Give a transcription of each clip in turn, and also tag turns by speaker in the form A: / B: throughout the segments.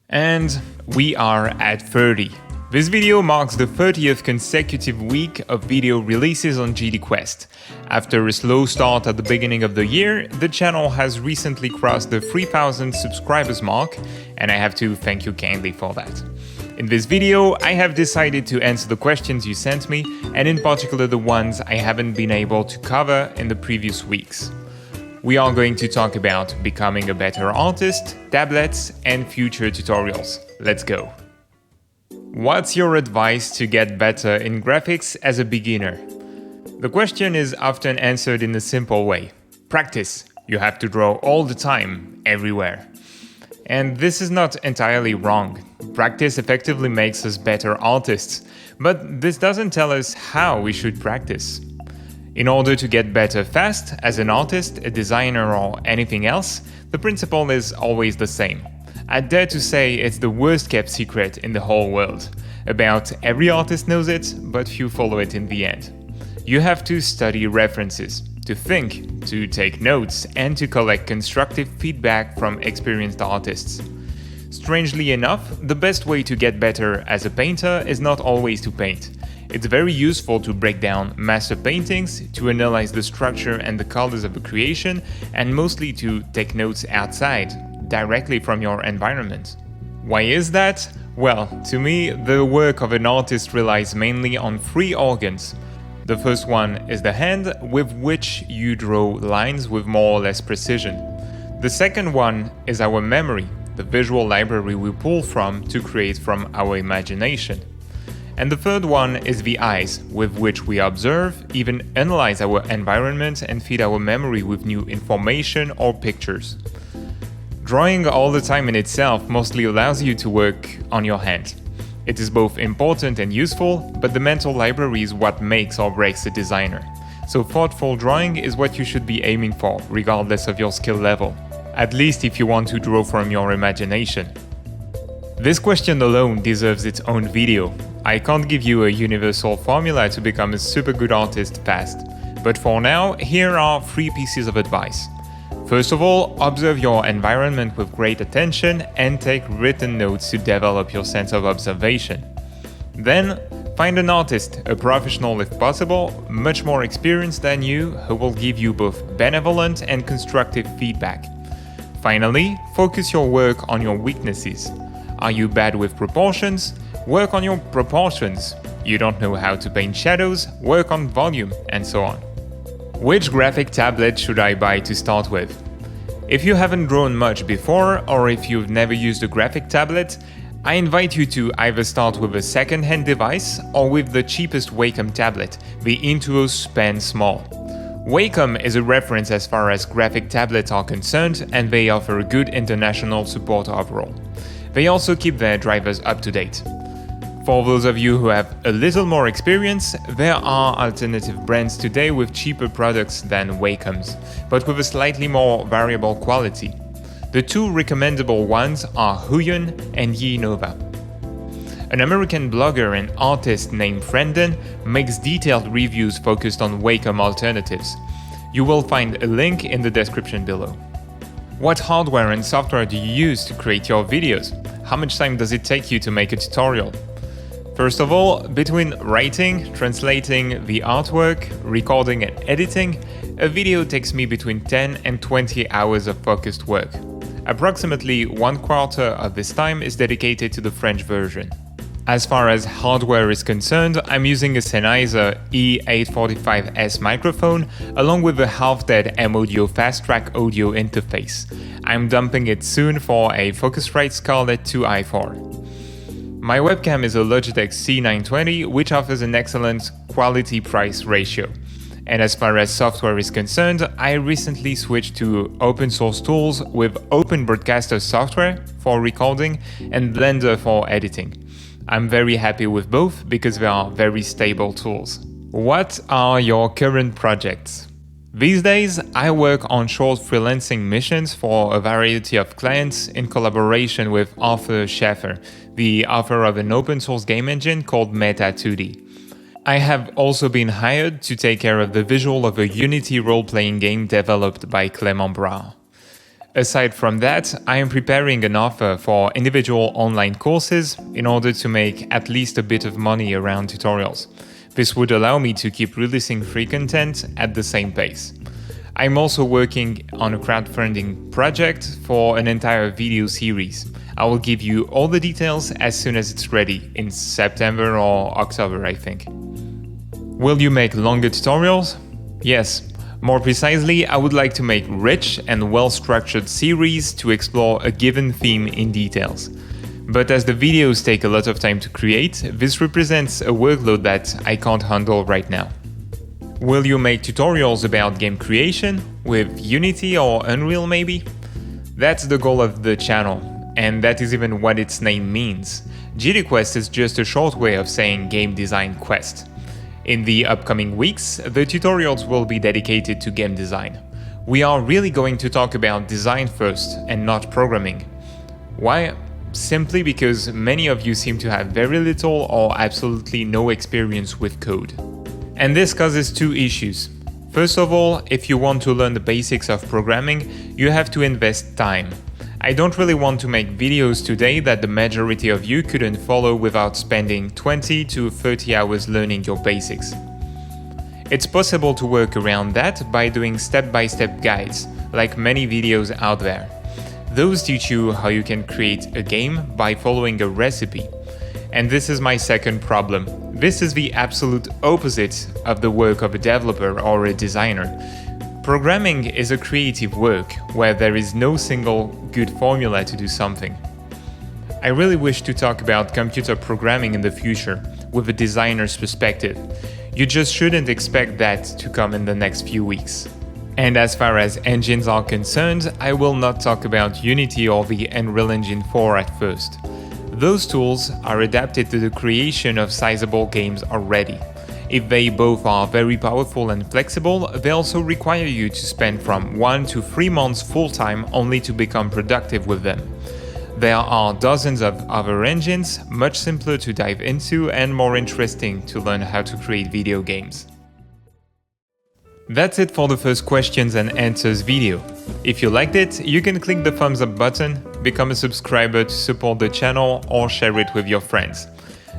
A: And we are at 30. This video marks the 30th consecutive week of video releases on GDQuest. After a slow start at the beginning of the year, the channel has recently crossed the 3,000 subscribers mark, and I have to thank you kindly for that. In this video, I have decided to answer the questions you sent me, and in particular the ones I haven't been able to cover in the previous weeks. We are going to talk about becoming a better artist, tablets, and future tutorials. Let's go! What's your advice to get better in graphics as a beginner? The question is often answered in a simple way. Practice. You have to draw all the time, everywhere. And this is not entirely wrong. Practice effectively makes us better artists, but this doesn't tell us how we should practice. In order to get better fast, as an artist, a designer, or anything else, the principle is always the same. I dare to say it's the worst kept secret in the whole world. About every artist knows it, but few follow it in the end. You have to study references, to think, to take notes, and to collect constructive feedback from experienced artists. Strangely enough, the best way to get better as a painter is not always to paint. It's very useful to break down master paintings, to analyze the structure and the colors of the creation, and mostly to take notes outside, directly from your environment. Why is that? Well, to me, the work of an artist relies mainly on three organs. The first one is the hand, with which you draw lines with more or less precision. The second one is our memory, the visual library we pull from to create from our imagination. And the third one is the eyes, with which we observe, even analyze our environment and feed our memory with new information or pictures. Drawing all the time in itself mostly allows you to work on your hand. It is both important and useful, but the mental library is what makes or breaks a designer. So thoughtful drawing is what you should be aiming for, regardless of your skill level. At least if you want to draw from your imagination. This question alone deserves its own video. I can't give you a universal formula to become a super good artist fast. But for now, here are 3 pieces of advice. First of all, observe your environment with great attention and take written notes to develop your sense of observation. Then, find an artist, a professional if possible, much more experienced than you, who will give you both benevolent and constructive feedback. Finally, focus your work on your weaknesses. Are you bad with proportions? Work on your proportions. You don't know how to paint shadows? Work on volume, and so on. Which graphic tablet should I buy to start with? If you haven't drawn much before, or if you've never used a graphic tablet, I invite you to either start with a second-hand device or with the cheapest Wacom tablet, the Intuos Pen Small. Wacom is a reference as far as graphic tablets are concerned, and they offer good international support overall. They also keep their drivers up to date. For those of you who have a little more experience, there are alternative brands today with cheaper products than Wacom's, but with a slightly more variable quality. The 2 recommendable ones are Huion and Yinova. An American blogger and artist named Frenden makes detailed reviews focused on Wacom alternatives. You will find a link in the description below. What hardware and software do you use to create your videos? How much time does it take you to make a tutorial? First of all, between writing, translating the artwork, recording and editing, a video takes me between 10 and 20 hours of focused work. Approximately 1/4 of this time is dedicated to the French version. As far as hardware is concerned, I'm using a Sennheiser E845S microphone along with a half-dead M-Audio fast-track audio interface. I'm dumping it soon for a Focusrite Scarlett 2i4. My webcam is a Logitech C920, which offers an excellent quality-price ratio. And as far as software is concerned, I recently switched to open source tools with Open Broadcaster software for recording and Blender for editing. I'm very happy with both because they are very stable tools. What are your current projects? These days, I work on short freelancing missions for a variety of clients in collaboration with Arthur Schaffer, the author of an open source game engine called Meta 2D. I have also been hired to take care of the visual of a Unity role-playing game developed by Clément Brard. Aside from that, I am preparing an offer for individual online courses in order to make at least a bit of money around tutorials. This would allow me to keep releasing free content at the same pace. I'm also working on a crowdfunding project for an entire video series. I will give you all the details as soon as it's ready, in September or October, I think. Will you make longer tutorials? Yes. More precisely, I would like to make rich and well-structured series to explore a given theme in details. But as the videos take a lot of time to create, this represents a workload that I can't handle right now. Will you make tutorials about game creation, with Unity or Unreal maybe? That's the goal of the channel, and that is even what its name means. GDQuest is just a short way of saying Game Design Quest. In the upcoming weeks, the tutorials will be dedicated to game design. We are really going to talk about design first and not programming. Why? Simply because many of you seem to have very little or absolutely no experience with code. And this causes two issues. First of all, if you want to learn the basics of programming, you have to invest time. I don't really want to make videos today that the majority of you couldn't follow without spending 20 to 30 hours learning your basics. It's possible to work around that by doing step-by-step guides, like many videos out there. Those teach you how you can create a game by following a recipe. And this is my second problem. This is the absolute opposite of the work of a developer or a designer. Programming is a creative work where there is no single good formula to do something. I really wish to talk about computer programming in the future with a designer's perspective. You just shouldn't expect that to come in the next few weeks. And as far as engines are concerned, I will not talk about Unity or the Unreal Engine 4 at first. Those tools are adapted to the creation of sizable games already. If they both are very powerful and flexible, they also require you to spend from 1 to 3 months full-time only to become productive with them. There are dozens of other engines, much simpler to dive into and more interesting to learn how to create video games. That's it for the first questions and answers video. If you liked it, you can click the thumbs up button, become a subscriber to support the channel, or share it with your friends.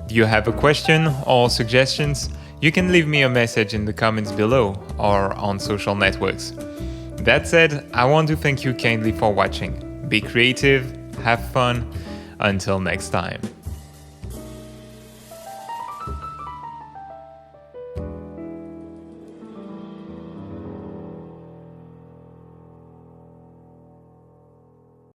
A: Do you have a question or suggestions? You can leave me a message in the comments below or on social networks. That said, I want to thank you kindly for watching. Be creative, have fun. Until next time.